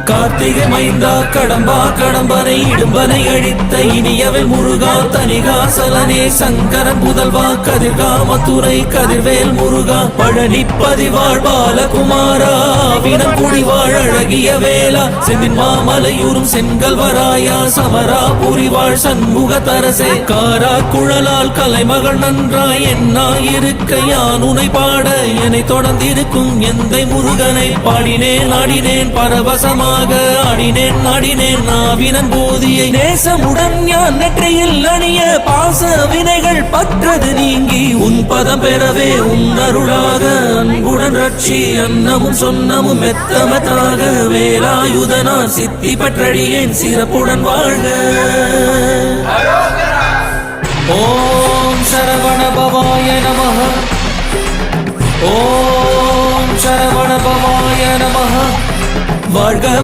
கார்த்திகை மைந்தா கடம்பா கடம்பனை இடும்பனை அழித்த இனியவன் முருகா தனிகாசலனே சங்கரன் புதல்வா கதிர்காமத்துறை கதிர்வேல் முருகா பழனி பதிவாழ் பாலகுமாரா வினம் குடிவாழ் அழகிய வேளா செந்தின் மாமலையூரும் செங்கல்வராயா சமரா புரிவாழ் சண்முக தரசே காரா குழலால் கலைமகள் நன்றாய் என்னாயிருக்க யான் உனை பாட என்னை தொடர்ந்திருக்கும் எந்தை முருகனை பாடினேன் ஆடினேன் பரவசமாக ஆடினேன் நாடினேன் நாவினன் போதியை நேசமுடன் ஞான் நெற்றியில் அணிய பாச வினைகள் பற்றது நீங்கி உன் பதம் பெறவே உன் அருளாக அன்புடன் ரட்சி அன்னமும் சொன்னமும் மெத்தமத்தாக வேலாயுதனார் சித்தி பற்றடியேன் சிறப்புடன் வாழ்க. ஓம் சரவண பவாய நமஹ. ஓம் சரவண பவாய நமஹ. வாழ்க.